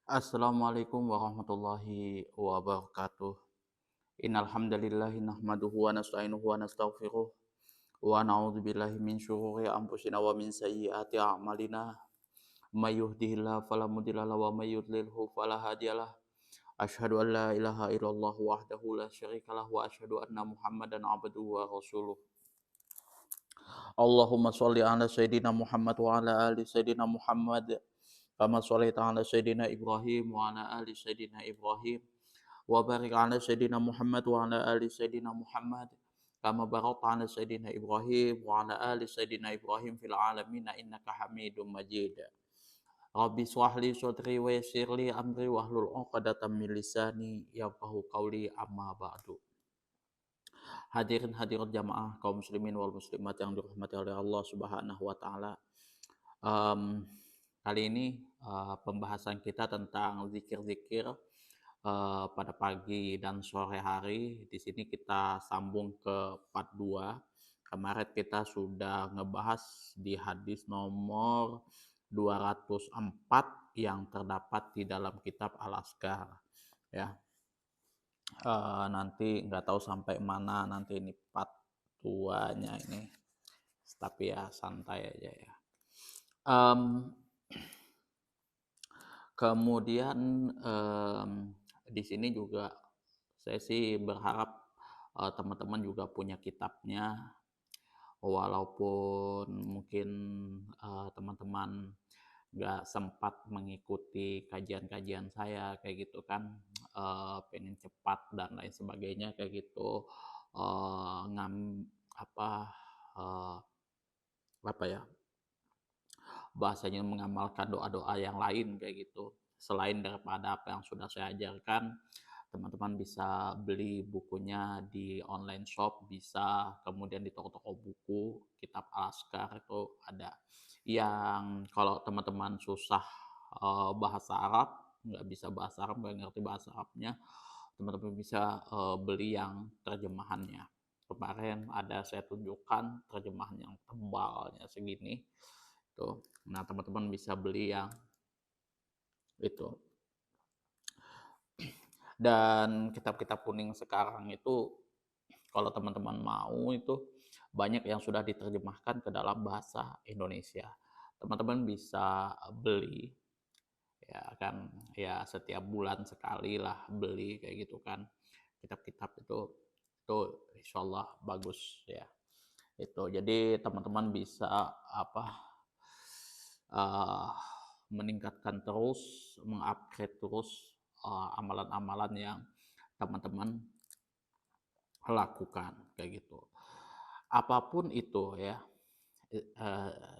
Assalamualaikum warahmatullahi wabarakatuh. Innal hamdalillahi nahmaduhu wa nasta'inuhu wa nastaghfiruh wa na'udzubillahi min syururi anfusina wa min sayyiati a'malina. May yahdihillahu fala mudhillalah wa may yudlilhu fala hadiyalah. Asyhadu an la ilaha illallah wahdahu la syarikalah wa asyhadu anna Muhammadan abduhu wa rasuluh. Allahumma shalli ala sayyidina Muhammad wa ala ali sayyidina Muhammad kama shallaita ala sayyidina Ibrahim wa ala ali sayyidina Ibrahim wa barik ala sayyidina Muhammad wa ala ali sayyidina Muhammad kama barakta ala sayyidina Ibrahim wa ala ali sayyidina Ibrahim fil alamin innaka Hamidum Majid. Rabbi shrah li sadri wa yassir li amri wahlul 'uqdatam min lisani yafqahu qawli amma ba'du. Hadirin hadirat jamaah kaum muslimin wal muslimat yang dirahmati oleh Allah Subhanahu wa taala. Mmm, Kali ini pembahasan kita tentang zikir-zikir pada pagi dan sore hari. Di sini kita sambung ke part 2. Kemarin kita sudah ngebahas di hadis nomor 204 yang terdapat di dalam kitab Al-Azkar ya. Nanti nggak tahu sampai mana nanti ini part 2-nya ini. Tapi ya santai aja ya. Mmm, Kemudian, di sini juga saya sih berharap, teman-teman juga punya kitabnya, walaupun mungkin, teman-teman nggak sempat mengikuti kajian-kajian saya kayak gitu kan, pengen cepat dan lain sebagainya kayak gitu, eee, ngam apa, eee, apa ya, bahasanya mengamalkan doa-doa yang lain kayak gitu. Selain daripada apa yang sudah saya ajarkan, teman-teman bisa beli bukunya di online shop, bisa kemudian di toko-toko buku, kitab Al-Azkar itu ada. Yang kalau teman-teman susah bahasa Arab, nggak bisa bahasa Arab, nggak ngerti bahasa Arabnya, teman-teman bisa beli yang terjemahannya. Kemarin ada saya tunjukkan terjemahan yang tebalnya segini tuh. Nah, teman-teman bisa beli yang itu. Dan kitab-kitab kuning sekarang itu kalau teman-teman mau itu banyak yang sudah diterjemahkan ke dalam bahasa Indonesia. Teman-teman bisa beli ya kan, ya setiap bulan sekali lah beli kayak gitu kan. Kitab-kitab itu insyaallah bagus ya. Itu. Jadi teman-teman bisa apa uh, meningkatkan terus, mengupgrade terus amalan-amalan yang teman-teman lakukan kayak gitu. Apapun itu ya,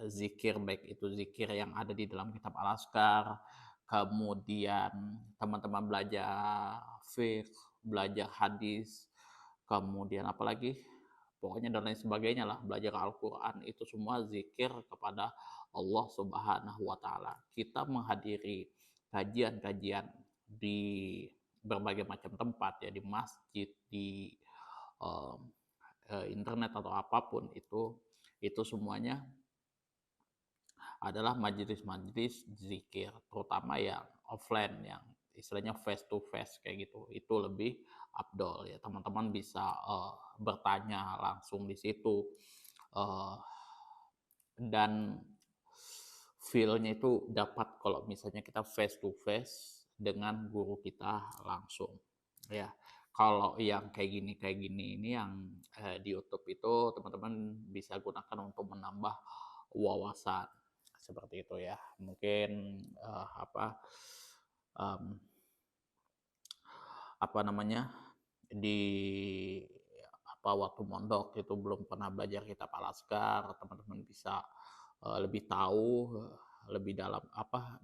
zikir baik itu zikir yang ada di dalam kitab Al-Azkar, kemudian teman-teman belajar fiqh, belajar hadis, kemudian apalagi pokoknya dan lain sebagainya lah, belajar Al-Quran itu semua zikir kepada Allah Subhanahu wa Ta'ala. Kita menghadiri kajian-kajian di berbagai macam tempat ya, di masjid, di um, internet atau apapun itu semuanya adalah majelis-majelis zikir, terutama yang offline, yang istilahnya face to face kayak gitu. Itu lebih abdol ya. Teman-teman bisa bertanya langsung di situ, uh, dan feel-nya itu dapat kalau misalnya kita face to face dengan guru kita langsung ya. Kalau yang kayak gini ini yang di YouTube itu teman-teman bisa gunakan untuk menambah wawasan seperti itu ya. Mungkin um, apa namanya di waktu mondok itu belum pernah belajar kitab Al-Azkar, teman-teman bisa lebih tahu lebih dalam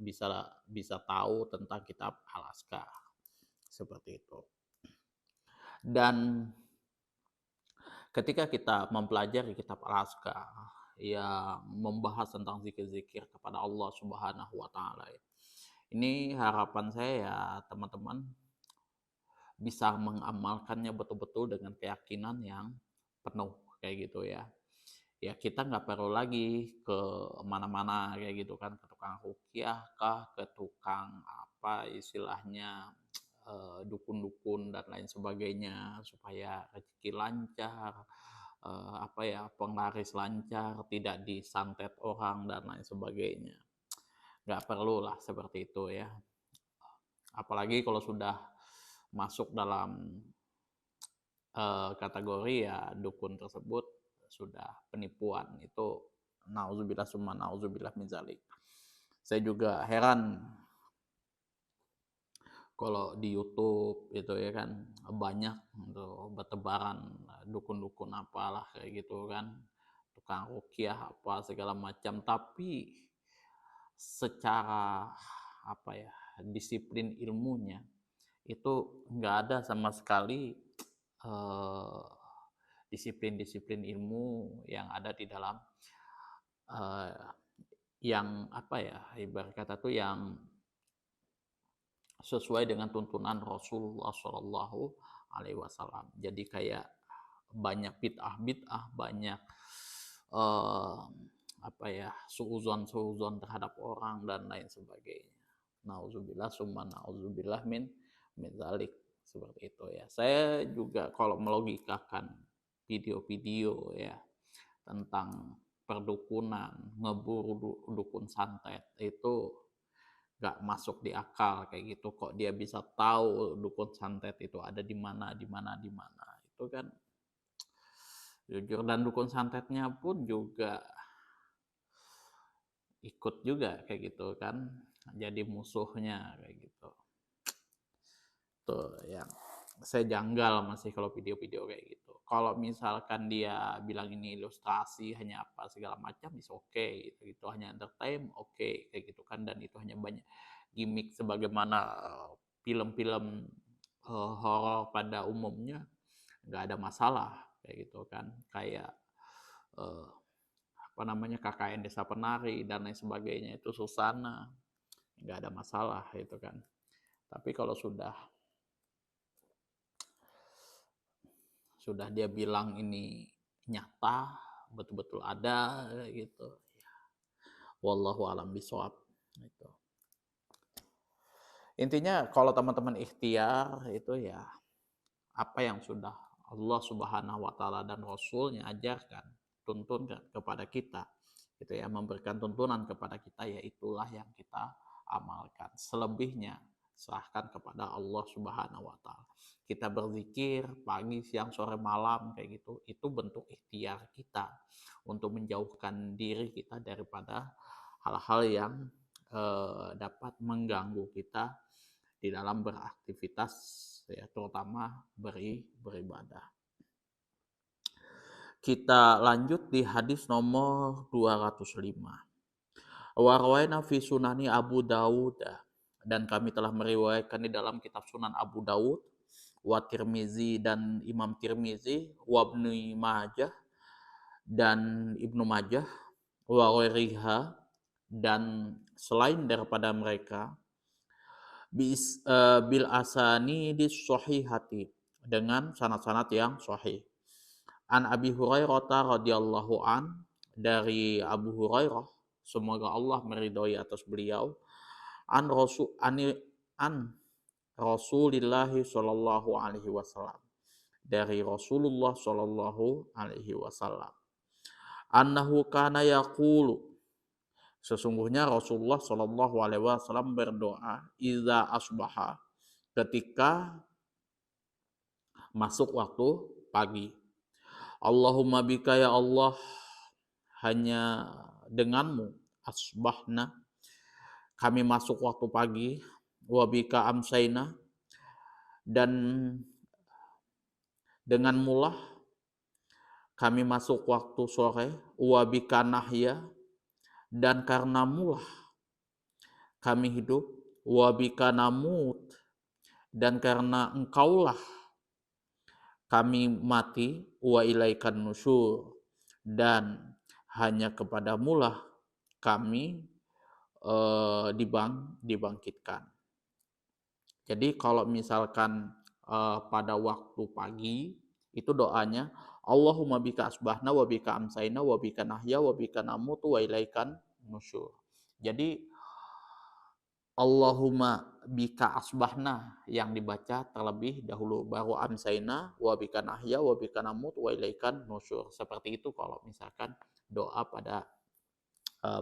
bisa bisa tahu tentang kitab Al-Azkar seperti itu. Dan ketika kita mempelajari kitab Al-Azkar yang membahas tentang zikir-zikir kepada Allah Subhanahu wa taala ya. Ini harapan saya ya teman-teman bisa mengamalkannya betul-betul dengan keyakinan yang penuh kayak gitu ya. Ya kita nggak perlu lagi ke mana-mana kayak gitu kan, ke tukang ruqyah kah, ke tukang apa istilahnya, dukun-dukun dan lain sebagainya supaya rezeki lancar, apa ya, penglaris lancar, tidak disantet orang dan lain sebagainya. Nggak perlulah seperti itu ya. Apalagi kalau sudah masuk dalam kategori ya dukun tersebut sudah penipuan, itu nauzubillah summa nauzubillah min dzalik. Saya juga heran kalau di YouTube itu ya kan banyak tuh bertebaran dukun-dukun apalah kayak gitu kan, tukang ruqyah apa segala macam, tapi secara apa ya, disiplin ilmunya itu nggak ada sama sekali eh, disiplin-disiplin ilmu yang ada di dalam eh, yang apa ya, ibarat kata tuh yang sesuai dengan tuntunan Rasulullah Shallallahu Alaihi Wasallam. Jadi kayak banyak bid'ah-bid'ah, banyak eh, apa ya, suuzon-suuzon terhadap orang dan lain sebagainya. Nauzubillah summa nauzubillah min zalik, seperti itu ya. Saya juga kalau melogikakan video-video ya tentang perdukunan, ngeburu dukun santet itu nggak masuk di akal kayak gitu. Kok dia bisa tahu dukun santet itu ada di mana, di mana, di mana. Itu kan jujur, dan dukun santetnya pun juga ikut juga kayak gitu kan. Jadi musuhnya kayak gitu. Tuh yang saya janggal masih kalau video-video kayak gitu. Kalau misalkan dia bilang ini ilustrasi hanya apa segala macam, is oke okay, gitu. Hanya entertain, oke okay, kayak gitu kan. Dan itu hanya banyak gimmick sebagaimana film-film horor pada umumnya, nggak ada masalah kayak gitu kan. Kayak uh, apa namanya, KKN Desa Penari dan lain sebagainya, itu Susana, nggak ada masalah itu kan. Tapi kalau sudah dia bilang ini nyata, betul-betul ada gitu, ya, wallahu alam bisawab itu. Intinya kalau teman-teman ikhtiar itu ya apa yang sudah Allah Subhanahu wa taala dan Rasulnya ajarkan, tuntunkan kepada kita, gitu ya, memberikan tuntunan kepada kita, ya itulah yang kita amalkan. Selebihnya serahkan kepada Allah Subhanahu wa taala. Kita berzikir pagi, siang, sore, malam kayak gitu, itu bentuk ikhtiar kita untuk menjauhkan diri kita daripada hal-hal yang dapat mengganggu kita di dalam beraktivitas ya, terutama beribadah. Kita lanjut di hadis nomor 205. Wa rawaina fi sunani Abu Dawud, dan kami telah meriwayatkan di dalam kitab Sunan Abu Dawud, wa Tirmizi dan Imam Tirmizi, wa Ibnu Majah dan Ibnu Majah, wa ghairiha dan selain daripada mereka, bil asani di sahihati, dengan sanad-sanad yang sahih. An Abi Hurairah radhiyallahu an, dari Abu Hurairah, semoga Allah meridhoi atas beliau, an Rasulillah sallallahu alaihi wasallam, dari Rasulullah sallallahu alaihi wasallam, annahu kana yaqulu, sesungguhnya Rasulullah sallallahu alaihi wasallam berdoa idza asbaha, ketika masuk waktu pagi. Allahumma bika ya Allah, hanya denganmu asbahna, kami masuk waktu pagi, wa bika amsayna, dan dengan mulah kami masuk waktu sore, wa bika nahya, dan karena mulah kami hidup, wa bika namut, dan karena engkaulah kami mati, wa ilaikan nusyur, dan hanya kepadamulah kami dibangkitkan. Jadi kalau misalkan pada waktu pagi itu doanya Allahumma bika asbahna wa bika amsayna wa bika nahya wa bika namutu wa ilaikan nusyur. Jadi Allahumma bika asbahna yang dibaca terlebih dahulu, baru amsayna wa bika nahya wa bika namut wa ilaikan nusyur. Seperti itu kalau misalkan doa pada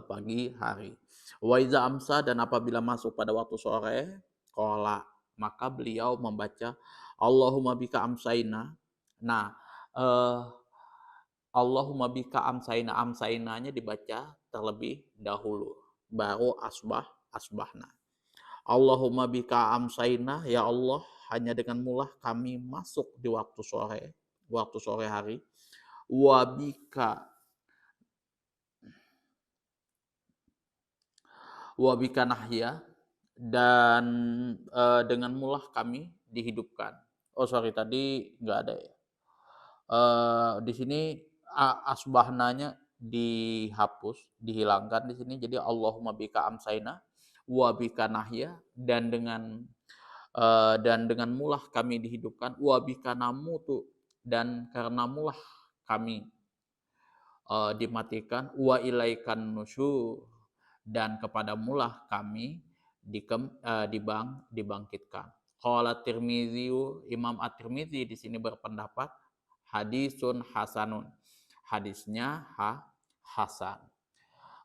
pagi hari. Wa iza amsa, dan apabila masuk pada waktu sore, qala, maka beliau membaca Allahumma bika amsayna. Nah, eh, Allahumma bika amsayna, amsaynanya dibaca terlebih dahulu, baru asbahna. Allahumma bika amsayna, ya Allah, hanya dengan mulah kami masuk di waktu sore hari. Wabika nahya, dan dengan mulah kami dihidupkan. Oh sorry, tadi nggak ada ya. Di sini asbahnanya dihapus, dihilangkan di sini. Jadi Allahumma bika amsayna wa bika nahya, dan dengan mulah kami dihidupkan, wa bika namutu, dan karena mulah kami dimatikan, wa ilaikan nusyur, dan kepada mulah kami dibangkitkan. Qala Tirmizi, Imam At-Tirmizi di sini berpendapat hadisun hasanun. Hadisnya hasan.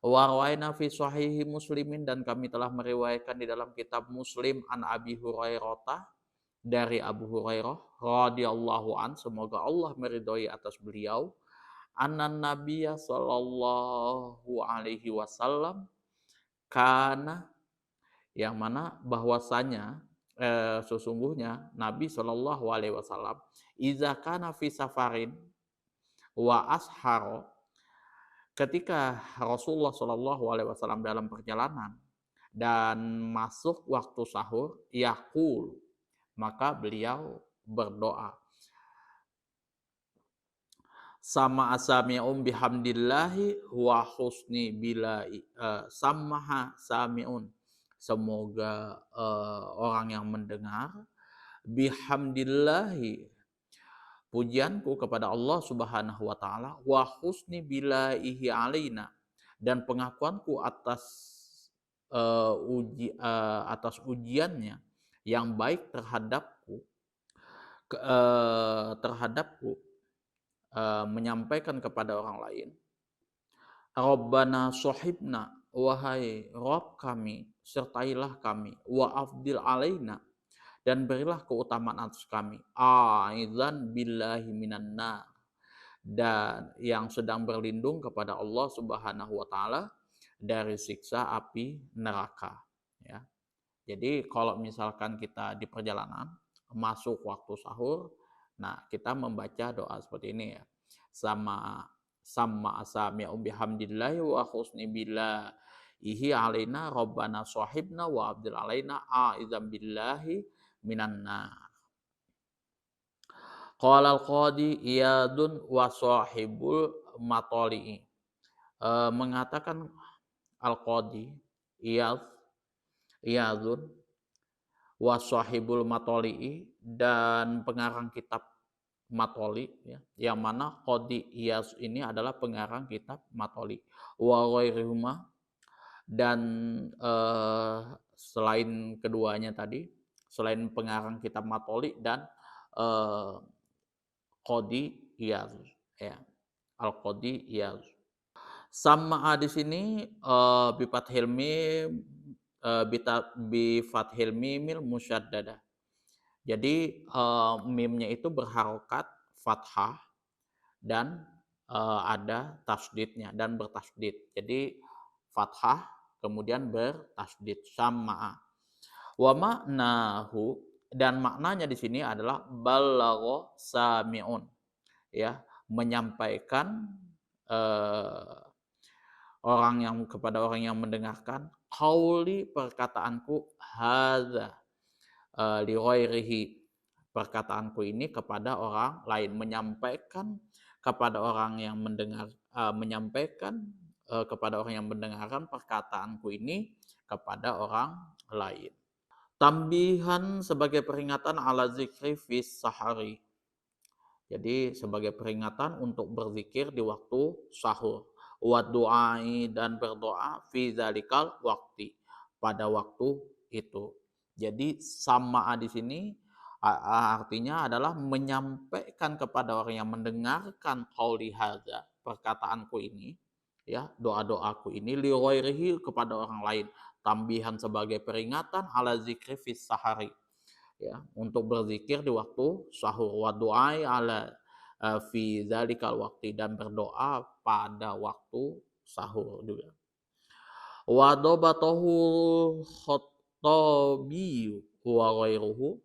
Wa rawaina fi sahihi Muslimin, dan kami telah meriwayatkan di dalam kitab Muslim an Abi Hurairah, dari Abu Hurairah radhiyallahu an, semoga Allah meridhoi atas beliau, annan nabiyya sallallahu alaihi wasallam kana, yang mana bahwasanya sesungguhnya Nabi Shallallahu alaihi wasallam iza kana fi safarin wa asharo, ketika Rasulullah Shallallahu alaihi wasallam dalam perjalanan dan masuk waktu sahur, yaqul, maka beliau berdoa, sama asami'un bihamdillahi wa husni bilai, samaha sami'un, semoga orang yang mendengar, bihamdillahi, pujianku kepada Allah Subhanahu wa taala, wa husni bilaihi alaina, dan pengakuanku atas ujiannya yang baik terhadapku, menyampaikan kepada orang lain. Rabbana sohibna, wahai Rabb kami, sertailah kami, wa afdil alaina, dan berilah keutamaan atas kami, a'idzan billahi minan nar, dan yang sedang berlindung kepada Allah Subhanahu wa taala dari siksa api neraka, ya. Jadi kalau misalkan kita di perjalanan masuk waktu sahur, nah kita membaca doa seperti ini ya. Sama asami'u bihamdillahi wa husni billahi alaina, rabbana sahibna wa abdil alaina, a'izam billahi minan nar. Qala al-qadi Iyadun wa sahibul matoli'i, mengatakan al-qadi Iyadun wa sahibul matoli'i, dan pengarang kitab Matoli, ya, yang mana Qadi Iyas ini adalah pengarang kitab Matoli, wa ghairihuma, dan selain keduanya tadi, selain pengarang kitab Matoli dan Qadi Iyas, ya, Al-Qadi Iyas. Sama di sini bi fathil mimil musyaddadah. Jadi mimnya itu berharokat fathah dan ada tasdidnya dan bertasdid. Jadi fathah kemudian bertasdid, sama. Wa maknahu, dan maknanya di sini adalah balagha sami'un, ya, menyampaikan kepada orang yang mendengarkan, qauli, perkataanku, hadza li ghairihi, perkataanku ini kepada orang lain, menyampaikan kepada orang yang mendengarkan perkataanku ini kepada orang lain. Tambihan, sebagai peringatan, ala zikri fis sahari, jadi sebagai peringatan untuk berzikir di waktu sahur, wa du'ai, dan berdoa, fi zalikal waktu, pada waktu itu. Jadi sama'a di sini artinya adalah menyampaikan kepada orang yang mendengarkan qauli hadza, perkataanku ini, ya, doa-doaku ini li ghairihi kepada orang lain, tambihan sebagai peringatan ala zikri fis sahari, ya, untuk berzikir di waktu sahur wa du'ai ala fi dzalikal waqti dan berdoa pada waktu sahur juga. Wa dabatahu Khattabi wa ghairuhu,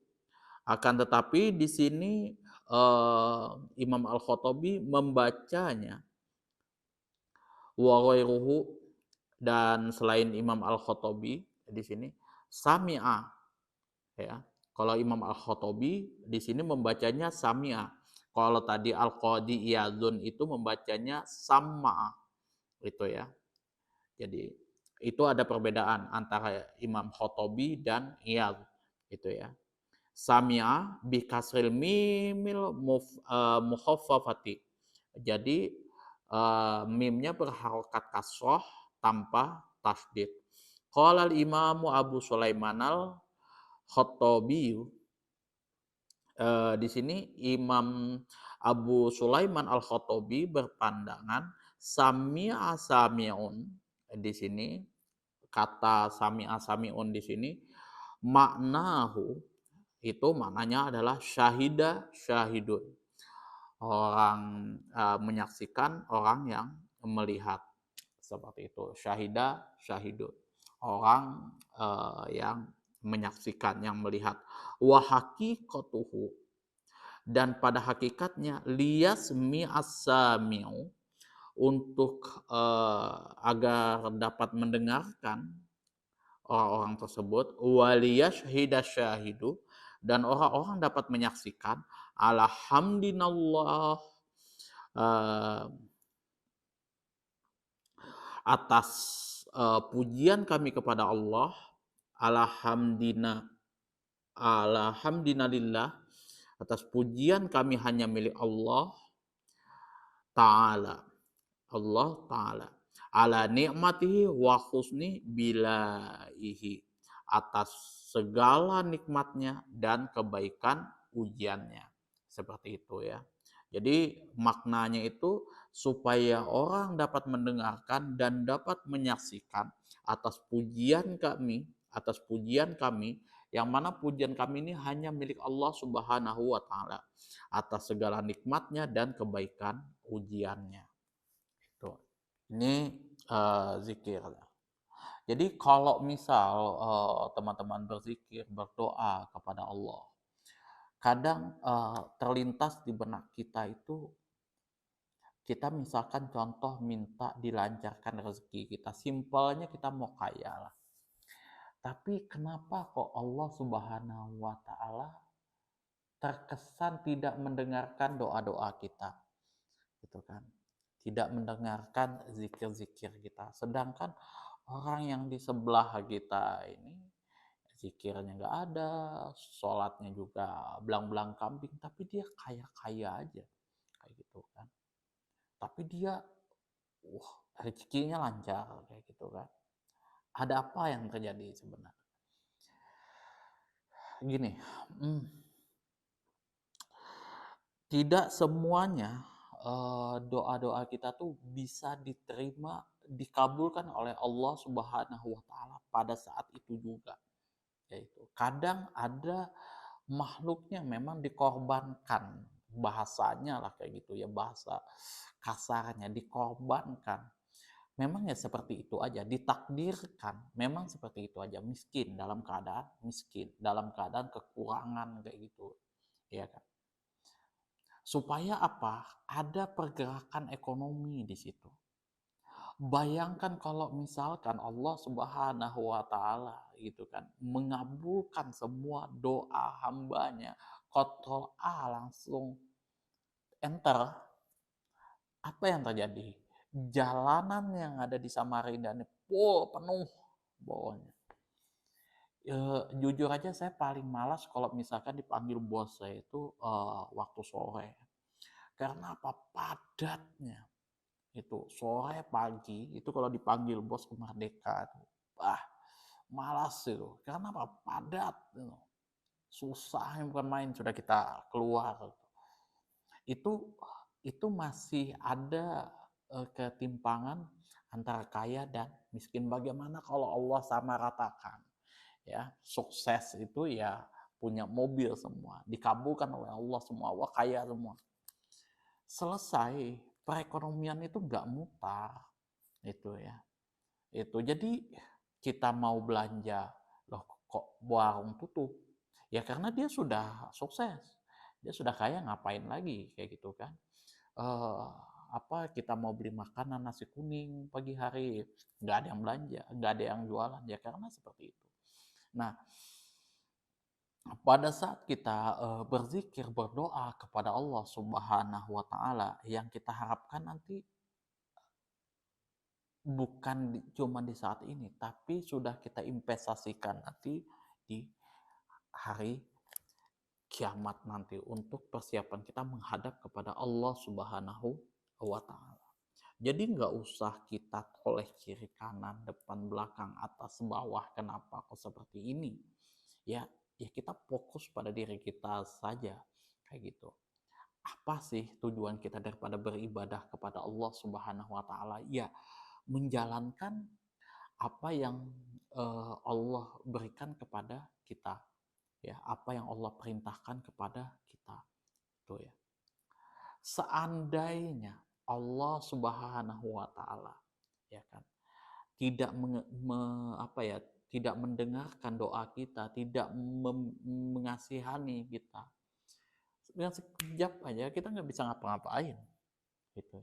akan tetapi di sini Imam Al-Khattabi membacanya wa ghairuhu, dan selain Imam Al-Khattabi di sini sami'a, ya. Kalau Imam Al-Khattabi di sini membacanya sami'a. Kalau tadi Al-Qadi Iyadzun itu membacanya sam'a, itu ya. Jadi itu ada perbedaan antara Imam Khattabi dan Iyadz, itu ya. Sami'a bi kasril mimil mukhaffafati. Jadi mimnya berharokat kasroh tanpa tasdid. Qala al-Imamu Abu Sulaiman al-Khattabi, di sini Imam Abu Sulaiman Al-Khattabi berpandangan sami'a sami'un, di sini kata sami'a sami'un di sini maknahu itu maknanya adalah syahida syahidun. Orang menyaksikan, orang yang melihat. Seperti itu. Syahida syahidun. Orang yang menyaksikan, yang melihat. Wa haqiqatuhu, dan pada hakikatnya liyasmi as-sami'u, untuk agar dapat mendengarkan orang-orang tersebut, waliyashhida syahidu, dan orang-orang dapat menyaksikan, alhamdulillah, atas pujian kami kepada Allah, alhamdulillah, alhamdulillah, atas pujian kami hanya milik Allah Ta'ala, Allah Ta'ala, ala nikmatihi wa husni bilaihi, atas segala nikmatnya dan kebaikan ujiannya. Seperti itu ya. Jadi maknanya itu supaya orang dapat mendengarkan dan dapat menyaksikan atas pujian kami, yang mana pujian kami ini hanya milik Allah Subhanahu wa taala, atas segala nikmatnya dan kebaikan ujiannya. Itu. Ini zikir. Jadi kalau misal teman-teman berzikir, berdoa kepada Allah, kadang terlintas di benak kita itu, kita misalkan contoh minta dilancarkan rezeki kita, simpelnya kita mau kaya lah. Tapi kenapa kok Allah Subhanahu wa taala terkesan tidak mendengarkan doa-doa kita, gitu kan? Tidak mendengarkan zikir-zikir kita. Sedangkan orang yang di sebelah kita ini zikirnya nggak ada, sholatnya juga belang-belang kambing, tapi dia kaya-kaya aja, kayak gitu kan. Tapi dia, rezekinya lancar, kayak gitu kan. Ada apa yang terjadi sebenarnya? Gini, tidak semuanya doa-doa kita tuh bisa diterima, dikabulkan oleh Allah Subhanahu wa taala pada saat itu juga. Yaitu kadang ada makhluknya memang dikorbankan, bahasanya lah kayak gitu ya, bahasa kasarnya dikorbankan. Memang ya seperti itu aja, ditakdirkan. Memang seperti itu aja, miskin, dalam keadaan kekurangan kayak gitu. Ya kan? Supaya apa? Ada pergerakan ekonomi di situ. Bayangkan kalau misalkan Allah Subhanahu wa taala gitu kan mengabulkan semua doa hambanya, Ctrl A langsung enter, apa yang terjadi? Jalanan yang ada di Samarinda ini full penuh bawahnya. Jujur aja saya paling malas kalau misalkan dipanggil bos saya itu waktu sore. Karena apa? Padatnya. Itu sore pagi itu kalau dipanggil bos ke Merdeka, wah, malas itu. Karena apa? Padat gitu. Susah bukan main sudah kita keluar. Itu itu masih ada ketimpangan antara kaya dan miskin. Bagaimana kalau Allah sama ratakan? Ya, sukses itu ya punya mobil semua, dikabulkan oleh Allah semua, wah kaya semua. Selesai, perekonomian itu nggak mutar, itu ya. Itu jadi kita mau belanja, loh kok warung tutup? Ya karena dia sudah sukses, dia sudah kaya ngapain lagi kayak gitu kan? Eh, apa kita mau beli makanan nasi kuning pagi hari nggak ada yang belanja, nggak ada yang jualan ya karena seperti itu. Nah, pada saat kita berzikir, berdoa kepada Allah Subhanahu wa Ta'ala, yang kita harapkan nanti bukan cuma di saat ini, tapi sudah kita investasikan nanti di hari kiamat nanti untuk persiapan kita menghadap kepada Allah Subhanahu wa Ta'ala. Jadi nggak usah kita toleh kiri kanan, depan belakang, atas bawah, kenapa kok seperti ini? Ya, ya kita fokus pada diri kita saja kayak gitu. Apa sih tujuan kita daripada beribadah kepada Allah Subhanahu wa Ta'ala? Ya, menjalankan apa yang Allah berikan kepada kita, ya, apa yang Allah perintahkan kepada kita, itu ya. Seandainya Allah Subhanahu wa Ta'ala, ya kan, tidak apa ya, tidak mendengarkan doa kita, tidak mengasihani kita, dengan sekejap aja kita nggak bisa ngapa-ngapain, gitu.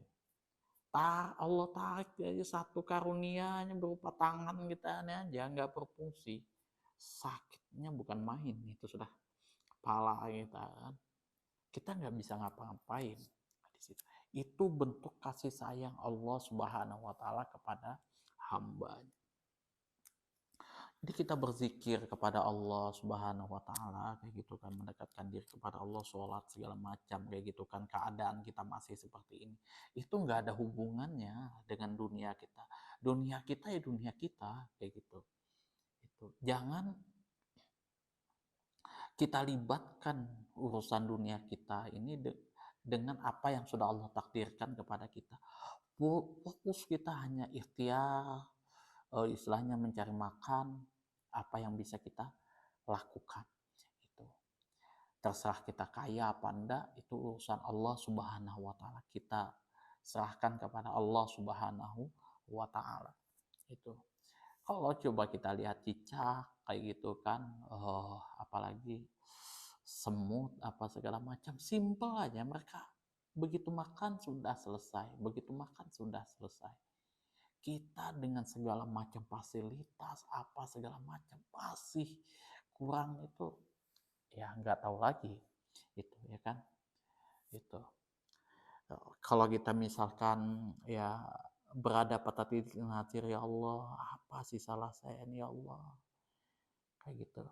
Allah tarik aja satu karunianya berupa tangan kita ini aja nggak berfungsi, sakitnya bukan main, itu sudah kepala kita kan, kita nggak bisa ngapa-ngapain di situ. Itu bentuk kasih sayang Allah Subhanahu wa Ta'ala kepada hambanya. Jadi kita berzikir kepada Allah Subhanahu wa Ta'ala kayak gitu kan, mendekatkan diri kepada Allah, sholat segala macam kayak gitu kan, keadaan kita masih seperti ini. Itu nggak ada hubungannya dengan dunia kita. Dunia kita ya dunia kita kayak gitu. Itu. Jangan kita libatkan urusan dunia kita ini dengan apa yang sudah Allah takdirkan kepada kita. Fokus kita hanya ikhtiar, istilahnya mencari makan, apa yang bisa kita lakukan. Itu terserah kita kaya apa enggak, itu urusan Allah Subhanahu wa Ta'ala. Kita serahkan kepada Allah Subhanahu wa Ta'ala. Itu kalau coba kita lihat cicak kayak gitu kan, apalagi semut apa segala macam, simple aja mereka, begitu makan sudah selesai, begitu makan sudah selesai. Kita dengan segala macam fasilitas apa segala macam masih kurang, itu ya nggak tahu lagi, itu ya kan. Itu kalau kita misalkan ya berada pada titik nadir, ya Allah apa sih salah saya nih ya Allah, kayak gitu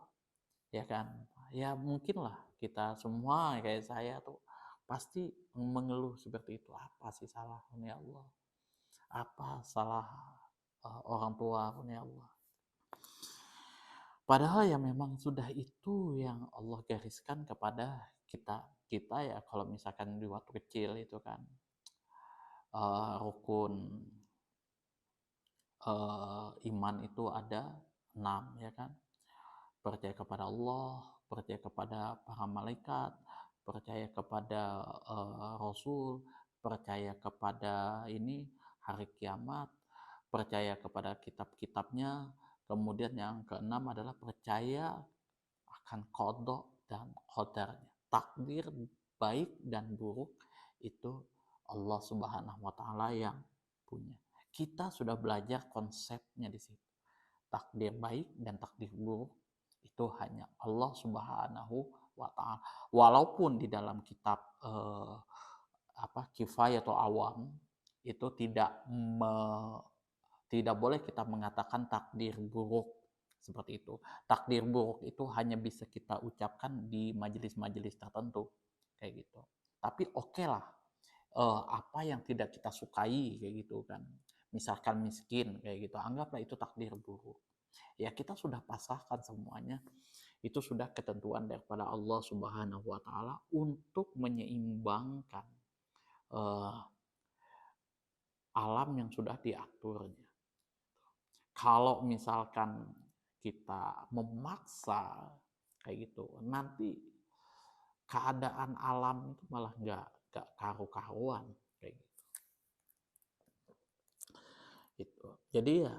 ya kan. Ya mungkin lah kita semua kayak saya tuh pasti mengeluh seperti itu, apa sih salah ya Allah, apa salah orang tua ya Allah. Padahal ya memang sudah itu yang Allah gariskan kepada kita. Kita ya kalau misalkan di waktu kecil itu kan rukun iman itu ada 6 ya kan. Percaya kepada Allah, percaya kepada para malaikat, percaya kepada Rasul, percaya kepada ini hari kiamat, percaya kepada kitab-kitabnya. Kemudian yang keenam adalah percaya akan qada dan qadarnya. Takdir baik dan buruk itu Allah Subhanahu wa Ta'ala yang punya. Kita sudah belajar konsepnya di situ. Takdir baik dan takdir buruk itu hanya Allah Subhanahu wa Ta'ala. Walaupun di dalam kitab kifayah atau awam itu tidak boleh kita mengatakan takdir buruk seperti itu. Takdir buruk itu hanya bisa kita ucapkan di majelis-majelis tertentu kayak gitu. Tapi oke lah, apa yang tidak kita sukai kayak gitu kan. Misalkan miskin kayak gitu, anggaplah itu takdir buruk. Ya kita sudah pasrahkan semuanya. Itu sudah ketentuan daripada Allah Subhanahu wa taala untuk menyeimbangkan uh, alam yang sudah diaturnya. Kalau misalkan kita memaksa kayak gitu, nanti keadaan alam itu malah nggak karu-karuan kayak gitu. Jadi ya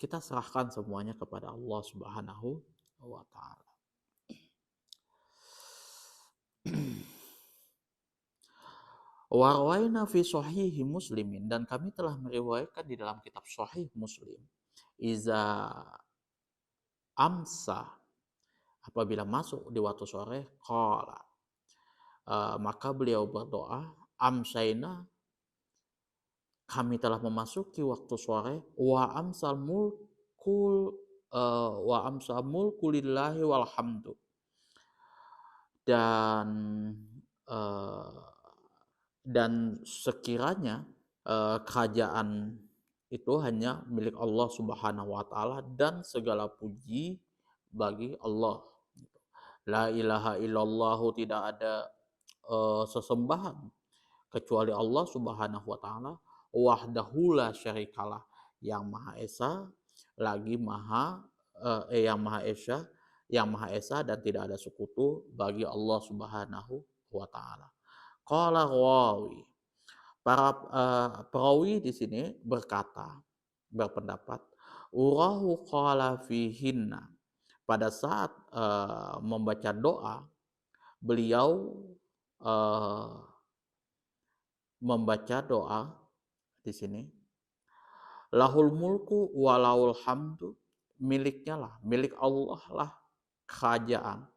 kita serahkan semuanya kepada Allah Subhanahu wa taala. Warwaina fi sahihi muslimin, dan kami telah meriwayatkan di dalam kitab sahih Muslim, iza amsa, apabila masuk di waktu sore, qala, maka beliau berdoa, amsaina, kami telah memasuki waktu sore, wa amsal mulkul wa amsal mulku lillahi walhamdu, dan uh, dan sekiranya kerajaan itu hanya milik Allah Subhanahu wa taala dan segala puji bagi Allah. La ilaha illallah, tidak ada sesembahan kecuali Allah Subhanahu wa taala, wahdahu la syarikalah, yang maha esa lagi maha yang maha esa, dan tidak ada sekutu bagi Allah Subhanahu wa taala. Qala rawi, para perawi di sini berpendapat, urahu qala fihinna, pada saat membaca doa, beliau membaca doa di sini, lahul mulku walaul hamdu, milik Allah lah kerajaan,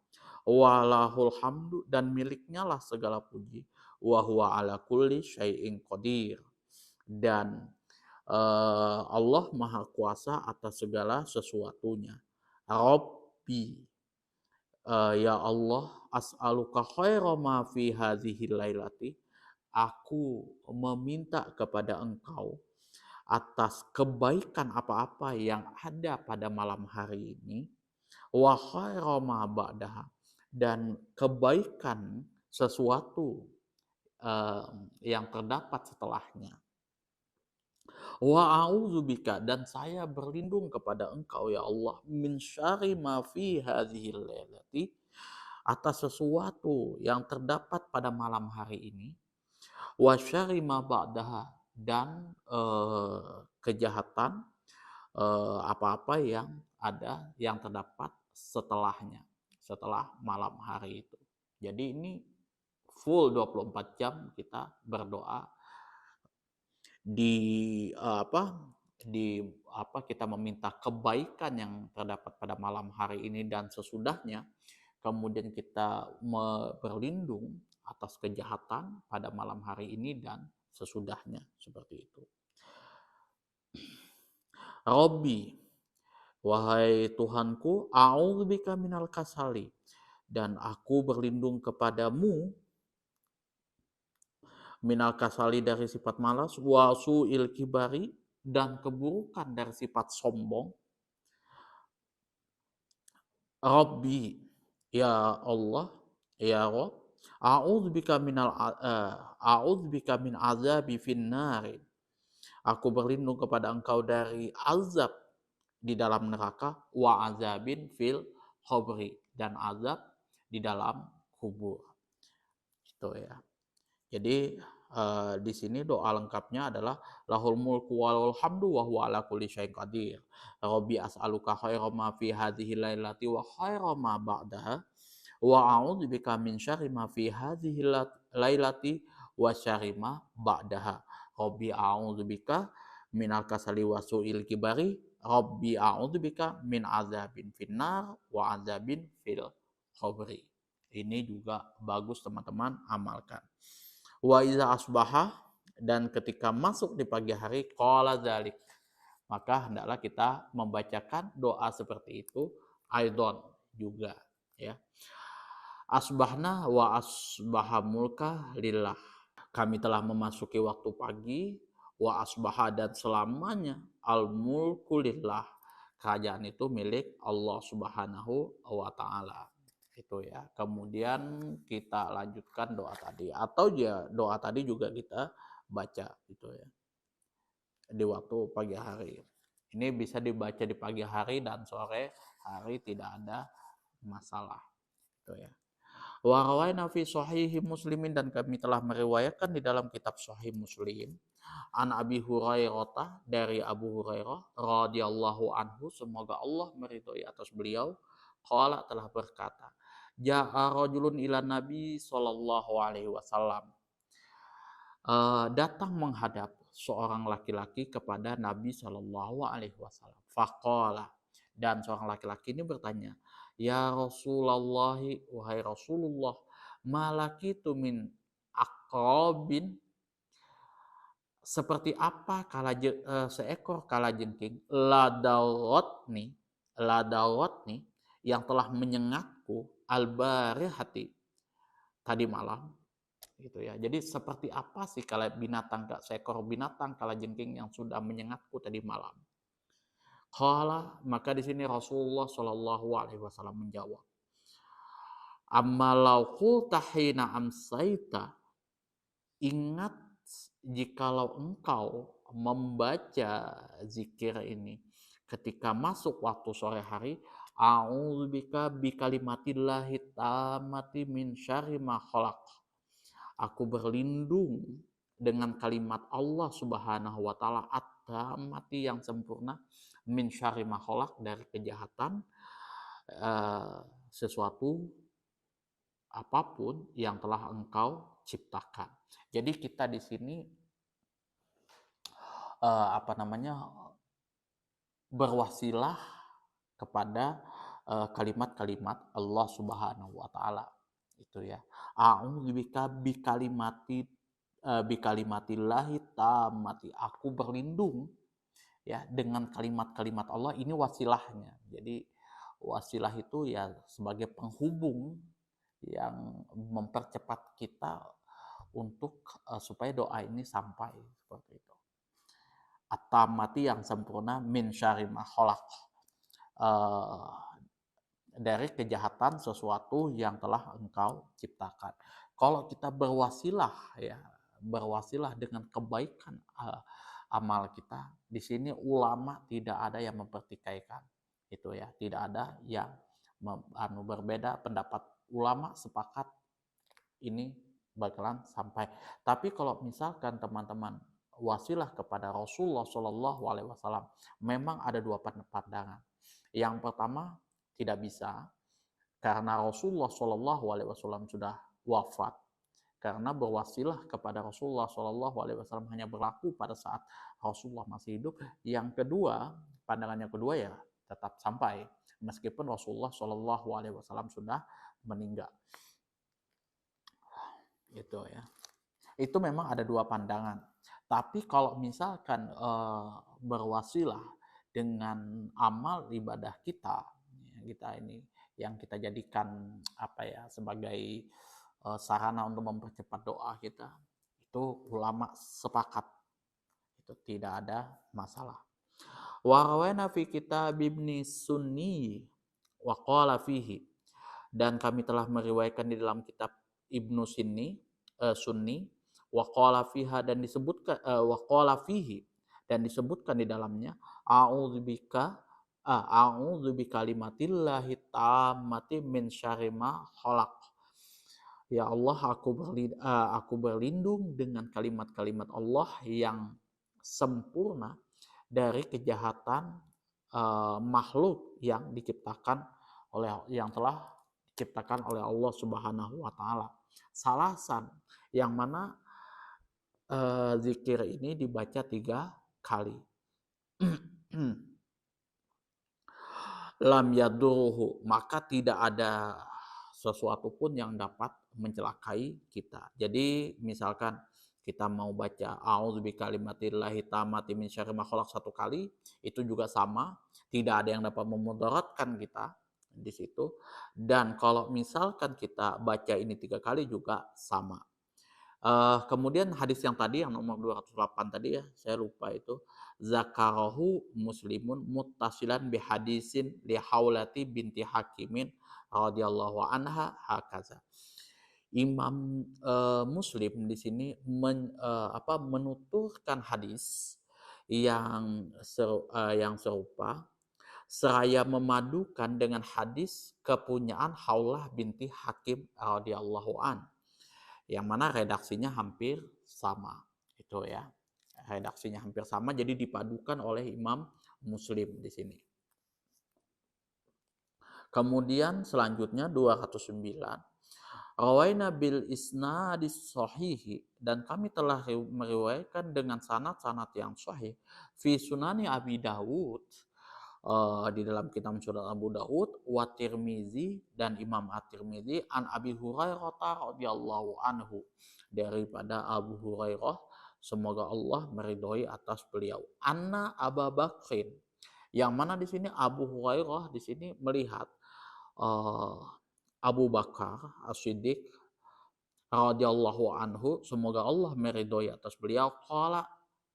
walahul hamdu, dan miliknya lah segala puji, wa huwa ala kulli syai'in qadir, dan Allah maha kuasa atas segala sesuatunya. Rabbi, ya Allah, as'aluka khaira ma fi hadhihi lailati, aku meminta kepada Engkau atas kebaikan apa-apa yang ada pada malam hari ini, wa khaira ma ba'daha, dan kebaikan sesuatu yang terdapat setelahnya. Wa a'udzubika, dan saya berlindung kepada Engkau ya Allah, min syarri ma fi hadhil lailati, atas sesuatu yang terdapat pada malam hari ini, wa syarri ma ba'daha, dan kejahatan apa-apa yang ada yang terdapat setelahnya, setelah malam hari itu. Jadi ini full 24 jam kita berdoa kita meminta kebaikan yang terdapat pada malam hari ini dan sesudahnya, kemudian kita berlindung atas kejahatan pada malam hari ini dan sesudahnya, seperti itu. Rabbi, wahai Tuhanku, a'udzubika minal kasali, dan aku berlindung kepadamu, minal kasali, dari sifat malas, wa su'il kibari, dan keburukan dari sifat sombong. Rabbi, ya Allah, ya Rabb, a'udzubika min azabi finnarin, aku berlindung kepada Engkau dari azab di dalam neraka, wa azabin fil khobri, dan azab di dalam kubur. Itu ya. Jadi di sini doa lengkapnya adalah lahul mulku walul hamdu wa huwa ala kulli syai'in qadir. Rabbi as'aluka khaira ma fi hadhihi lailati wa khaira ma ba'daha wa a'udzubika min syarri ma fi hadhihi lailati wa syarri ma ba'daha. Rabbi a'udzubika minal kasali wa su'il kibari. Rabbi a'udzubika min azabin finnar wa azabin fil qabri. Ini juga bagus teman-teman amalkan. Wa iza asbaha, dan ketika masuk di pagi hari, qala dzalik, maka hendaklah kita membacakan doa seperti itu aidon juga ya. Asbahna wa asbaha mulka lillah, kami telah memasuki waktu pagi, wa asbaha, dan selamanya al mulku lillah, kerajaan itu milik Allah Subhanahu wa taala. Itu ya. Kemudian kita lanjutkan doa tadi atau ya doa tadi juga kita baca gitu ya di waktu pagi hari. Ini bisa dibaca di pagi hari dan sore hari tidak ada masalah gitu ya. Wa rawaina fi sahihi Muslimin dan kami telah meriwayatkan di dalam kitab Sahih Muslim an Abi Hurairah dari Abu Hurairah radhiyallahu anhu semoga Allah meridhoi atas beliau qala telah berkata ja'a rajulun ila Nabi sallallahu alaihi wasallam datang menghadap seorang laki-laki kepada Nabi Shallallahu Alaihi Wasallam. Faqala dan seorang laki-laki ini bertanya, Ya Rasulullah, wahai Rasulullah, malaki tu min akrobin seperti apa seekor kalajengking ladawatni yang telah menyengatku albarihati tadi malam gitu ya. Jadi seperti apa sih kalau seekor binatang kalajengking yang sudah menyengatku tadi malam? Qala maka di sini Rasulullah Shallallahu alaihi wasallam menjawab, "Ammalau qulta hina amsaita" ingat jikalau engkau membaca zikir ini ketika masuk waktu sore hari, a'udzubika bikalimatillahi tammati min syarri ma khalaq. Aku berlindung dengan kalimat Allah Subhanahu wa taala at-tammati yang sempurna min syarri ma khalaq dari kejahatan sesuatu apapun yang telah engkau ciptakan. Jadi kita di sini berwasilah kepada kalimat-kalimat Allah Subhanahu wa taala itu ya. A'udzubika bikalimatillahi tammati. Aku berlindung ya dengan kalimat-kalimat Allah, ini wasilahnya. Jadi wasilah itu ya sebagai penghubung yang mempercepat kita untuk supaya doa ini sampai seperti itu. At-tammati yang sempurna min syarri ma khalaq. Dari kejahatan sesuatu yang telah engkau ciptakan. Kalau kita berwasilah dengan kebaikan amal kita, di sini ulama tidak ada yang mempertikaikan itu ya, tidak ada yang berbeda pendapat. Ulama sepakat ini bakalan sampai. Tapi kalau misalkan teman-teman wasilah kepada Rasulullah Shallallahu Alaihi Wasallam, memang ada dua pandangan. Yang pertama tidak bisa karena Rasulullah Shallallahu Alaihi Wasallam sudah wafat. Karena berwasilah kepada Rasulullah Shallallahu Alaihi Wasallam hanya berlaku pada saat Rasulullah masih hidup. Yang kedua, pandangan yang kedua ya tetap sampai meskipun Rasulullah Shallallahu Alaihi Wasallam sudah meninggal. Itu ya. Itu memang ada dua pandangan. Tapi kalau misalkan berwasilah dengan amal ibadah kita ini yang kita jadikan sebagai sarana untuk mempercepat doa kita, itu ulama sepakat itu tidak ada masalah. Wa rawaina fi kitab Ibnu Sunni wa qala fihi, dan kami telah meriwayatkan di dalam kitab Ibnu Sunni wa qala fiha dan disebutkan wa qala fihi dan disebutkan di dalamnya a'udzu bikalimatillahi tammati min syarri ma khalaq. Ya Allah, aku berlindung dengan kalimat-kalimat Allah yang sempurna dari kejahatan makhluk yang telah diciptakan oleh Allah Subhanahu wa taala. Salasan yang mana zikir ini dibaca 3 kali. Lam yadurruhu, maka tidak ada sesuatu pun yang dapat mencelakai kita. Jadi misalkan kita mau baca a'udzubikalimatillahi tammati min syarri ma khalaq 1 kali, itu juga sama, tidak ada yang dapat memudaratkan kita di situ. Dan kalau misalkan kita baca ini 3 kali juga sama. Kemudian hadis yang tadi yang nomor 208 tadi ya, saya lupa itu, zakarahu Muslimun muttasilan bihadisin li Haulati binti Hakimin radhiyallahu anha hakaza. Imam, Muslim di sini menuturkan hadis yang serupa seraya memadukan dengan hadis kepunyaan Haulah binti Hakim radhiyallahu an, yang mana redaksinya hampir sama. Itu ya. Redaksinya hampir sama jadi dipadukan oleh Imam Muslim di sini. Kemudian selanjutnya 209, rawaina bil isnadis sahihi, dan kami telah meriwayatkan dengan sanad-sanad yang sahih fi sunani Abi Dawud, di dalam kitab sunan Abu Dawud, wa Tirmizi, dan Imam At-Tirmizi, an Abi Hurairah radhiyallahu anhu, daripada Abu Hurairah, semoga Allah meridhoi atas beliau, anna Abu Bakrin, yang mana di sini Abu Hurairah di sini melihat Abu Bakar As-Siddiq radhiyallahu anhu, semoga Allah meridhoi atas beliau, qala,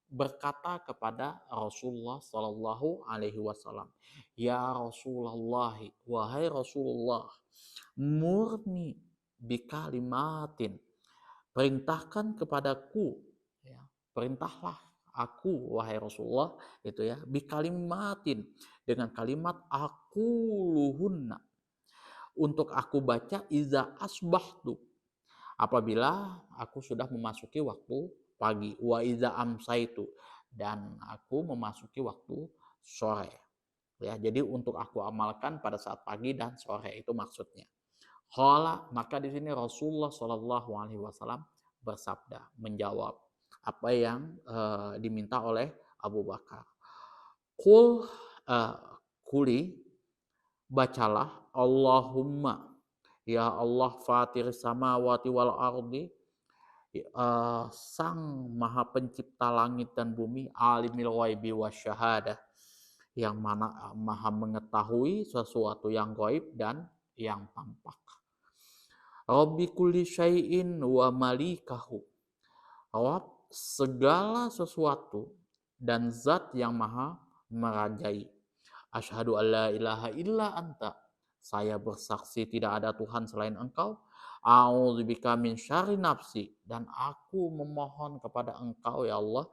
berkata kepada Rasulullah Shallallahu Alaihi Wasallam, ya Rasulullah, wahai Rasulullah, murni bikalimatin, perintahkan kepadaku, ya, perintahlah aku wahai Rasulullah, itu ya, bikalimatin, dengan kalimat aku luhunna, untuk aku baca iza asbahtu, apabila aku sudah memasuki waktu pagi, wa iza amsaitu, dan aku memasuki waktu sore. Ya, jadi untuk aku amalkan pada saat pagi dan sore, itu maksudnya. Qala, maka di sini Rasulullah Shallallahu Alaihi Wasallam bersabda, menjawab apa yang diminta oleh Abu Bakar. Kuli, bacalah, Allahumma, ya Allah, fatir samawati wal ardi, sang maha pencipta langit dan bumi, alimil ghaibi wasyahadah, yang mana maha mengetahui sesuatu yang gaib dan yang tampak. Rabbi kulli syai'in wa malikahu, Rabb segala sesuatu dan zat yang maha merajai. Asyhadu an la ilaha illa anta, saya bersaksi tidak ada Tuhan selain Engkau. A'udzubika min syarri nafsi, dan aku memohon kepada Engkau ya Allah,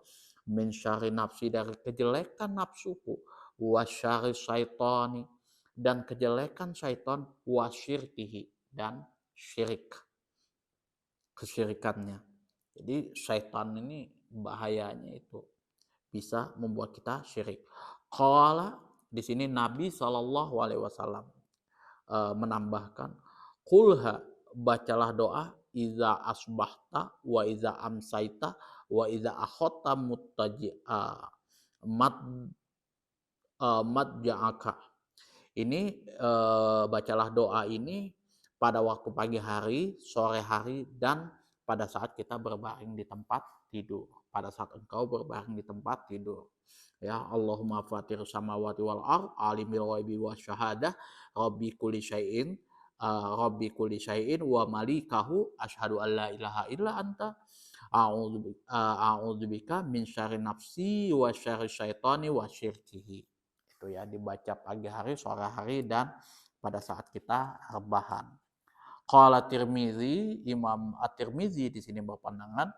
min syarri nafsi, dari kejelekan nafsuku, wa syarri syaitani, dan kejelekan syaitan, wa syirkihi, dan syirik, kesyirikannya. Jadi syaitan ini bahayanya itu bisa membuat kita syirik. Qala, di sini Nabi Shallallahu Alaihi Wasallam menambahkan, kulha, bacalah doa, iza asbahta wa iza amsaita wa iza akhota madja'aka. Ini bacalah doa ini pada waktu pagi hari, sore hari, dan pada saat kita berbaring di tempat tidur. Pada saat engkau berbaring di tempat tidur. Ya, Allahumma fatir samawati wal ard, alimil ghaibi wasyahadah, rabbi kulli syai'in, wa malikahu, asyhadu an la ilaha illa anta, a'udzubika min syarri nafsi wa syarri syaitani wa syirkihi. Itu ya, dibaca pagi hari, sore hari, dan pada saat kita rebahan. Qala Tirmizi, Imam At-Tirmizi di sini berpandangan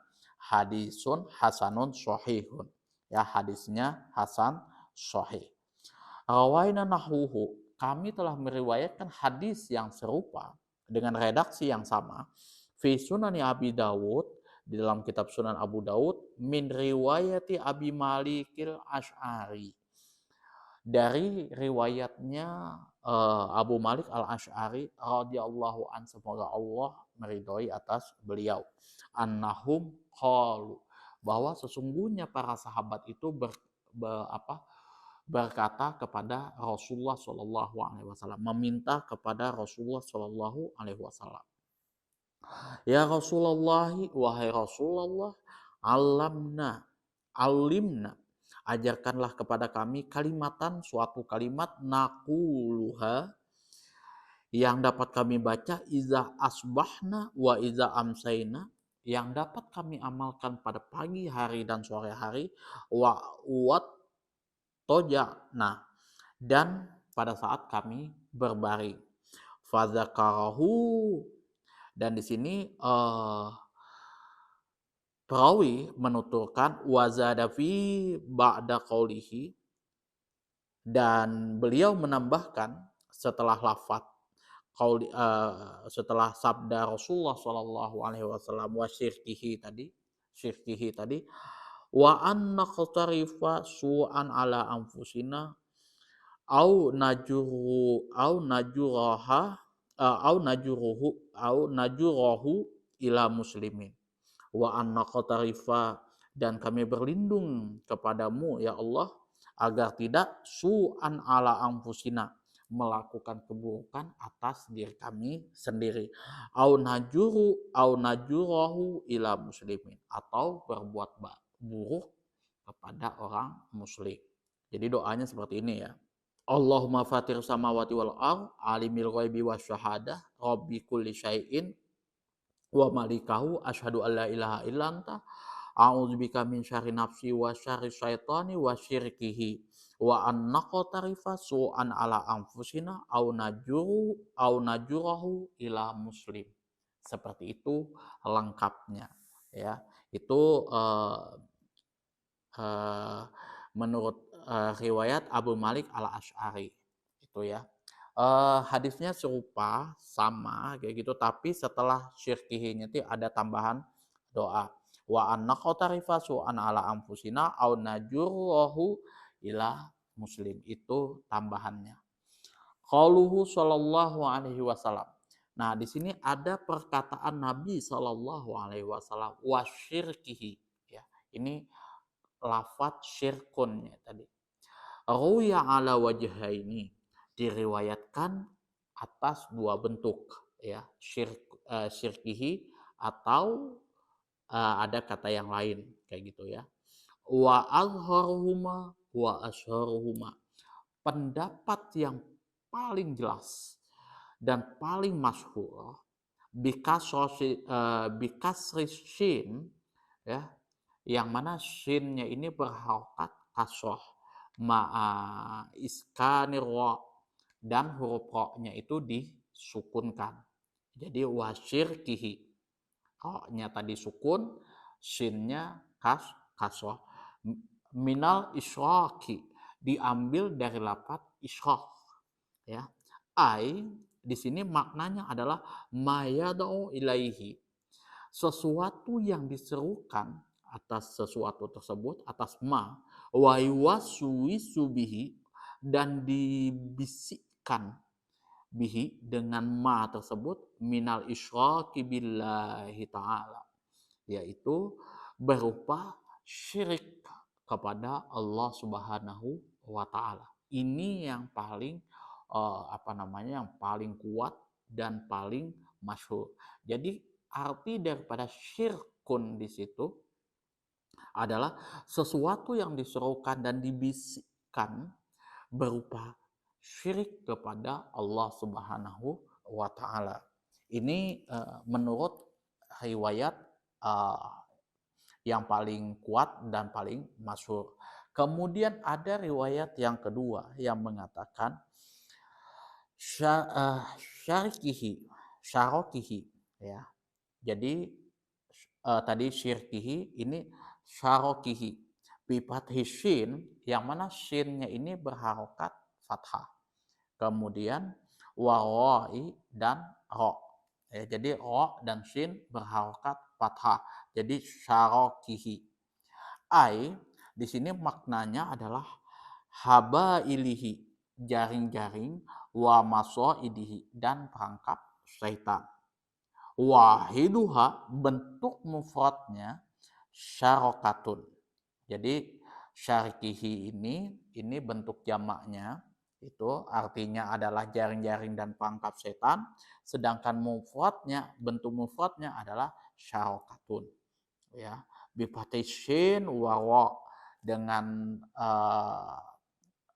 hadisun hasanun sahihun. Ya, hadisnya hasan sahih. Rawaina nahwuhu, kami telah meriwayatkan hadis yang serupa dengan redaksi yang sama fi sunani Abi Dawud, di dalam kitab Sunan Abu Dawud, min riwayati Abi Malikil Asy'ari, dari riwayatnya Abu Malik Al-Asy'ari radhiyallahu an, semoga Allah meridhoi atas beliau, annahum qalu, bahwa sesungguhnya para sahabat itu berkata kepada Rasulullah Shallallahu Alaihi Wasallam, meminta kepada Rasulullah Shallallahu Alaihi Wasallam, ya Rasulullah, wahai Rasulullah, alimna, ajarkanlah kepada kami kalimatan, suatu kalimat, naquluha, yang dapat kami baca, iza asbahna wa iza amsayna, yang dapat kami amalkan pada pagi hari dan sore hari, wa wat toja. Nah, dan pada saat kami berbaring. Fadzakarahu, dan di sini perawi menuturkan wazada fi ba'da qaulihi, dan beliau menambahkan setelah lafaz setelah sabda Rasulullah Shallallahu Alaihi Wasallam wa syirkihi tadi wa anna qatarifa su'an ala anfusina au najuraha au najurahu ila muslimin wa anna qatarifa, dan kami berlindung kepadamu ya Allah agar tidak su'an ala anfusina, melakukan keburukan atas diri kami sendiri, au najurahu ila muslimin, atau berbuat buruk kepada orang muslim. Jadi doanya seperti ini ya. Allahumma fatir samawati wal ard alimil ghaibi wasyahadah rabbi kulli syai'in wa malikahu asyhadu alla ilaha illa anta a'udzubika min syarri nafsi wa syarri syaitani wa syirkihi wa an naqtarifa su'an ala anfusina au najurahu ila muslim. Seperti itu lengkapnya ya. Itu menurut riwayat Abu Malik al-Asy'ari itu ya. Hadisnya serupa sama kayak gitu, tapi setelah syirkihinya itu ada tambahan doa wa anna qatarifa su'an ala anfusina au najurruhu ila muslim, itu tambahannya. Qauluhu sallallahu alaihi wasallam. Nah, di sini ada perkataan Nabi sallallahu alaihi wasallam wa syirkihi ya. Ini lafaz syirkunnya tadi. Ruya ala wajhaini, diriwayatkan atas dua bentuk ya, syirkihi atau ada kata yang lain kayak gitu ya. Wa azharuhuma wa asharuhuma, pendapat yang paling jelas dan paling masyhur bikasri shin ya, yang mana shinnya ini berharokat kasroh ma'a iskanir ra, dan huruf ro-nya itu disukunkan. Jadi wasyirkihi, ro-nya tadi sukun, shinnya kasroh. Minal isyraki, diambil dari lafaz isyrak ya. Ai di sini maknanya adalah mayadau ilaihi, sesuatu yang diserukan atas sesuatu tersebut, atas ma, wa yuwaswisu bihi, dan dibisikkan bihi dengan ma tersebut, minal isyraki billahi ta'ala, yaitu berupa syirik kepada Allah Subhanahu wa taala. Ini yang paling yang paling kuat dan paling masyhur. Jadi arti daripada syirkun di situ adalah sesuatu yang diserukan dan dibisikkan berupa syirik kepada Allah Subhanahu wa taala. Ini menurut riwayat yang paling kuat dan paling masyhur. Kemudian ada riwayat yang kedua yang mengatakan syarakihi ya. Jadi tadi syirkihi, ini syarakihi bi fathi shin, yang mana shinnya ini berharokat fathah. Kemudian warai dan ro. Ya, jadi ro dan shin berharokat fathah. Jadi syarakihi. Ai di sini maknanya adalah habailihi, jaring-jaring, wa masoidihi, dan perangkap syaitan. Wahiduha, bentuk mufradnya syarokatun. Jadi syarikihi ini bentuk jamaknya itu artinya adalah jaring-jaring dan perangkap setan, sedangkan bentuk mufradnya adalah syarokatun ya, bifatishin wa ra, dengan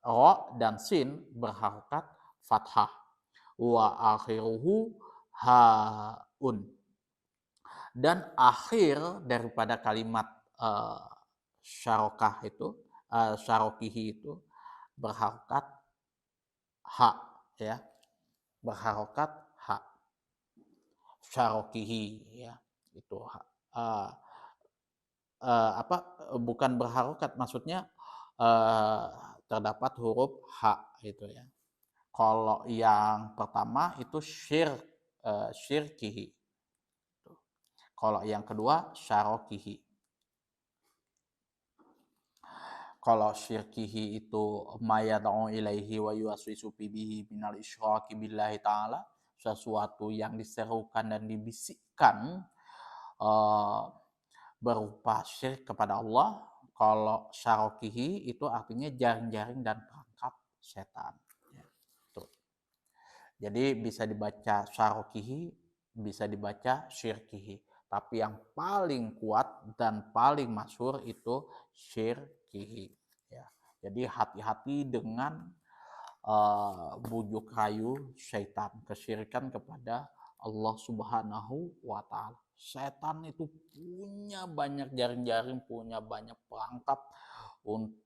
ro dan sin berharokat fathah, wa akhiruhu haun, Dan akhir daripada kalimat syarokah itu, syarokihi itu berharokat ha, ya, berharokat ha, syarokihi, ya, itu ha. Uh, apa, bukan berharokat, maksudnya uh, terdapat huruf ha gitu ya. Kalau yang pertama itu syirkihi. Kalau yang kedua syarokihi. Kalau syirkihi itu mayad'u ilaihi wa yuwaswisu bihi minal isyraki billahi ta'ala, sesuatu yang diserukan dan dibisikkan uh, berupa syirik kepada Allah. Kalau syarokihi itu artinya jaring-jaring dan perangkap setan. Ya, jadi bisa dibaca syarokihi, bisa dibaca syirkihi. Tapi yang paling kuat dan paling masyhur itu syirkihi. Ya. Jadi hati-hati dengan bujuk rayu syaitan, kesyirikan kepada Allah Subhanahu wa Ta'ala. Setan itu punya banyak jaring-jaring, punya banyak perangkap untuk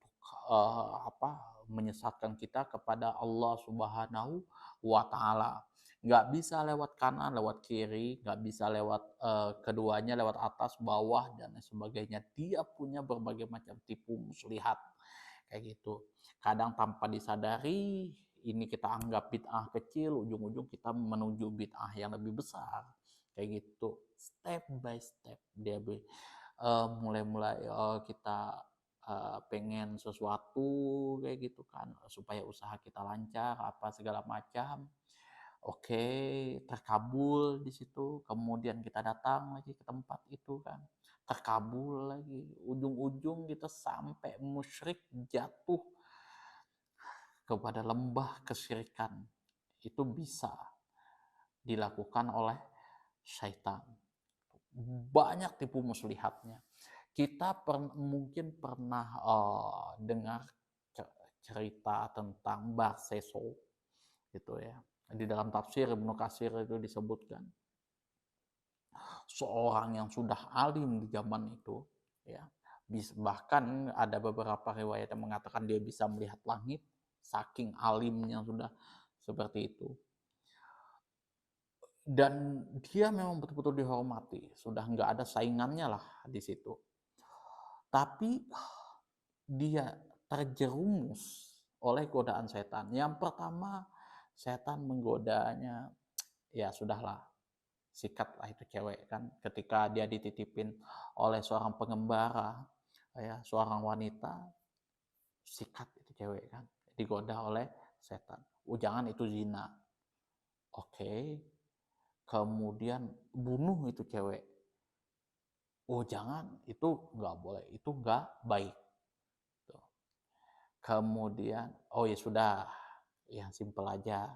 menyesatkan kita kepada Allah Subhanahu wa Ta'ala. Nggak bisa lewat kanan, lewat kiri, nggak bisa lewat keduanya, lewat atas, bawah, dan sebagainya. Dia punya berbagai macam tipu muslihat kayak gitu. Kadang tanpa disadari ini kita anggap bid'ah kecil, ujung-ujung kita menuju bid'ah yang lebih besar kayak gitu. Step by step dia mulai-mulai kita pengen sesuatu kayak gitu kan, supaya usaha kita lancar apa segala macam. Oke, terkabul di situ, kemudian kita datang lagi ke tempat itu kan, terkabul lagi, ujung-ujung kita sampai musyrik, jatuh kepada lembah kesyirikan. Itu bisa dilakukan oleh syaitan. Banyak tipu muslihatnya. Kita mungkin pernah dengar cerita tentang Barseso gitu ya. Di dalam tafsir Ibnu Katsir itu disebutkan seorang yang sudah alim di zaman itu, ya, bahkan ada beberapa riwayat yang mengatakan dia bisa melihat langit, saking alimnya sudah seperti itu. Dan dia memang betul-betul dihormati, sudah nggak ada saingannya lah di situ. Tapi dia terjerumus oleh godaan setan. Yang pertama, setan menggodanya, ya sudahlah, sikatlah itu cewek kan, ketika dia dititipin oleh seorang pengembara, ya seorang wanita, sikat itu cewek kan, digoda oleh setan. Jangan, itu zina. Oke. Kemudian bunuh itu cewek. Jangan, itu nggak boleh, itu nggak baik. Kemudian, ya sudah, yang simpel aja,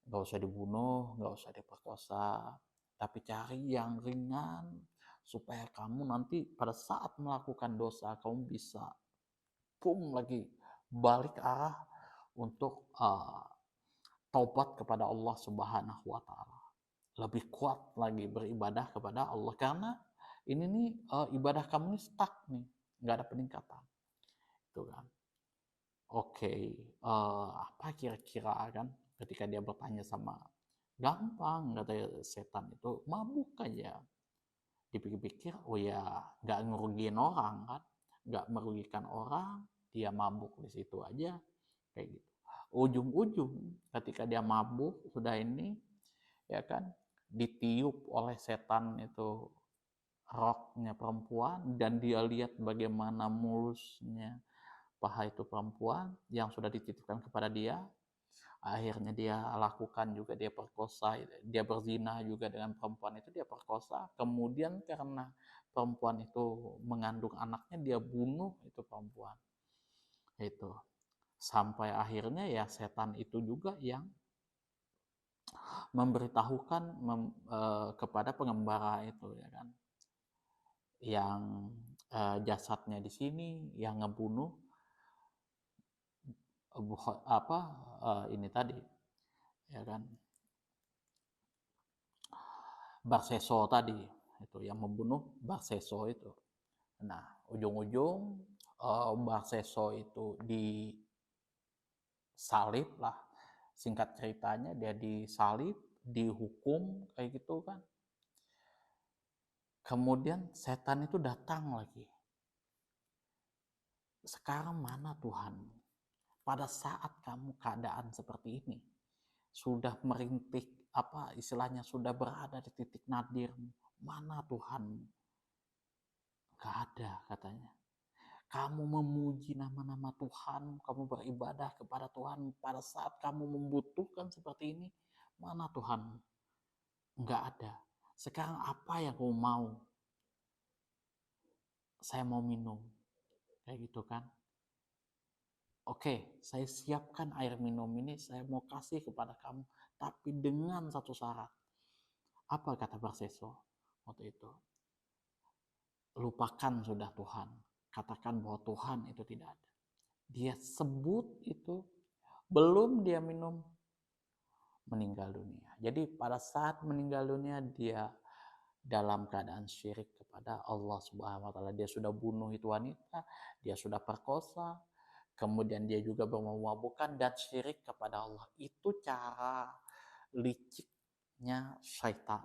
nggak usah dibunuh, nggak usah diperkosa, tapi cari yang ringan supaya kamu nanti pada saat melakukan dosa kamu bisa lagi balik arah untuk taubat kepada Allah Subhanahu wa Ta'ala, lebih kuat lagi beribadah kepada Allah, karena ini nih ibadah kamu ini stuck nih, nggak ada peningkatan itu kan. Oke, apa kira-kira kan, ketika dia bertanya sama, gampang kata setan itu, mabuk aja. Dipikir-pikir, ya nggak ngerugiin orang kan, nggak merugikan orang, dia mabuk di situ aja kayak gitu. Ujung-ujung ketika dia mabuk sudah ini, ya kan, ditiup oleh setan itu roknya perempuan, dan dia lihat bagaimana mulusnya paha itu perempuan yang sudah dititipkan kepada dia. Akhirnya dia lakukan juga, dia perkosa, dia berzina juga dengan perempuan itu, dia perkosa. Kemudian karena perempuan itu mengandung anaknya, dia bunuh itu perempuan itu. Sampai akhirnya ya setan itu juga yang memberitahukan kepada pengembara itu, ya kan, yang jasadnya di sini, yang ngebunuh ini tadi, ya kan, Barseso tadi, itu yang membunuh Barseso itu. Nah, ujung-ujung Barseso itu disalib lah. Singkat ceritanya dia disalib, dihukum kayak gitu kan. Kemudian setan itu datang lagi. Sekarang mana Tuhan? Pada saat kamu keadaan seperti ini, sudah merintik apa istilahnya, sudah berada di titik nadir, mana Tuhan? Gak ada katanya. Kamu memuji nama-nama Tuhan, kamu beribadah kepada Tuhan pada saat kamu membutuhkan seperti ini, mana Tuhan? Enggak ada. Sekarang apa yang kamu mau? Saya mau minum. Kayak gitu kan. Oke, saya siapkan air minum ini, saya mau kasih kepada kamu. Tapi dengan satu syarat. Apa kata Barseso waktu itu? Lupakan sudah Tuhan. Katakan bahwa Tuhan itu tidak ada. Dia sebut itu, belum dia minum, meninggal dunia. Jadi pada saat meninggal dunia, dia dalam keadaan syirik kepada Allah Subhanahu wa taala. Dia sudah bunuh itu wanita, dia sudah perkosa, kemudian dia juga bermabuk-mabukan dan syirik kepada Allah. Itu cara liciknya syaitan.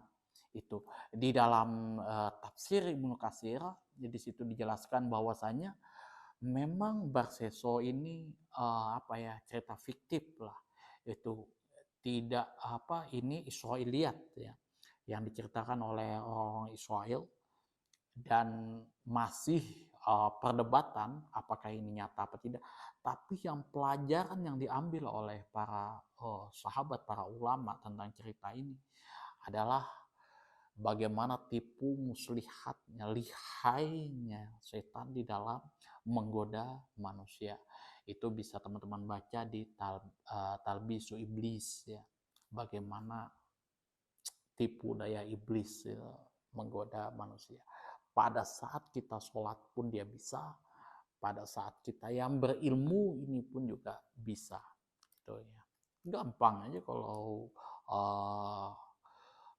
Itu di dalam tafsir Ibnu Katsir, di situ dijelaskan bahwasanya memang Barseso ini apa ya, cerita fiktif lah. Itu tidak apa, ini Israiliyat ya, yang diceritakan oleh orang Israel, dan masih perdebatan apakah ini nyata apa tidak. Tapi yang pelajaran yang diambil oleh para sahabat, para ulama tentang cerita ini adalah bagaimana tipu muslihatnya, lihainya setan di dalam menggoda manusia. Itu bisa teman-teman baca di Talbisu Iblis ya. Bagaimana tipu daya iblis ya, menggoda manusia. Pada saat kita sholat pun dia bisa, pada saat kita yang berilmu ini pun juga bisa. Itu ya. Gampang aja kalau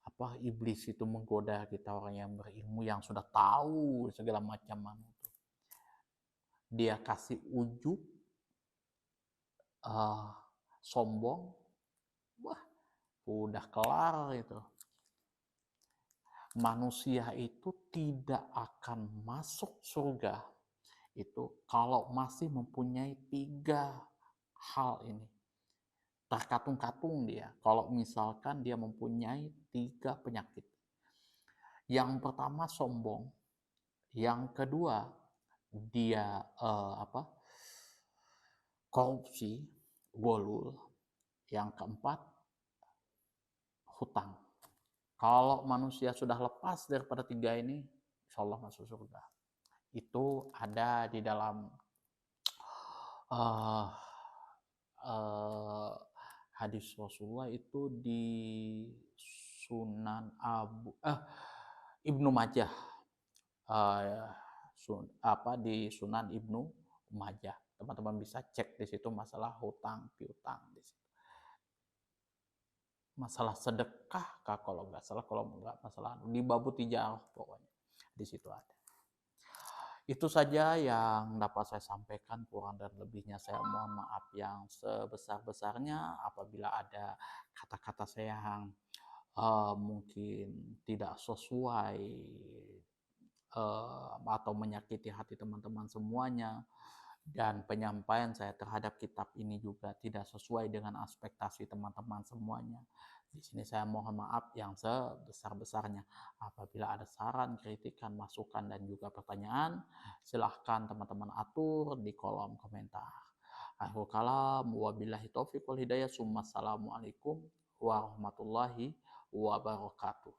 apa iblis itu menggoda kita, orang yang berilmu yang sudah tahu segala macam itu. Dia kasih ujub, sombong, wah udah kelar itu. Manusia itu tidak akan masuk surga itu kalau masih mempunyai 3 hal ini. Terkatung-katung dia kalau misalkan dia mempunyai 3 penyakit. Yang pertama sombong, yang kedua dia korupsi, golul, yang keempat hutang. Kalau manusia sudah lepas daripada 3 ini, insya Allah masuk surga. Itu ada di dalam hadis Rasulullah itu di Sunan Ibnu Majah, di Sunan Ibnu Majah. Teman-teman bisa cek di situ masalah hutang piutang di situ. Masalah sedekah kah kalau nggak salah, kalau nggak masalah di babu tijarah pokoknya di situ ada. Itu saja yang dapat saya sampaikan, kurang dan lebihnya saya mohon maaf yang sebesar-besarnya apabila ada kata-kata saya yang mungkin tidak sesuai atau menyakiti hati teman-teman semuanya, dan penyampaian saya terhadap kitab ini juga tidak sesuai dengan ekspektasi teman-teman semuanya. Di sini saya mohon maaf yang sebesar-besarnya. Apabila ada saran, kritikan, masukan, dan juga pertanyaan, silahkan teman-teman atur di kolom komentar. Akhirul kalam, wabillahi taufiq wal hidayah, assalamualaikum warahmatullahi wabarakatuh.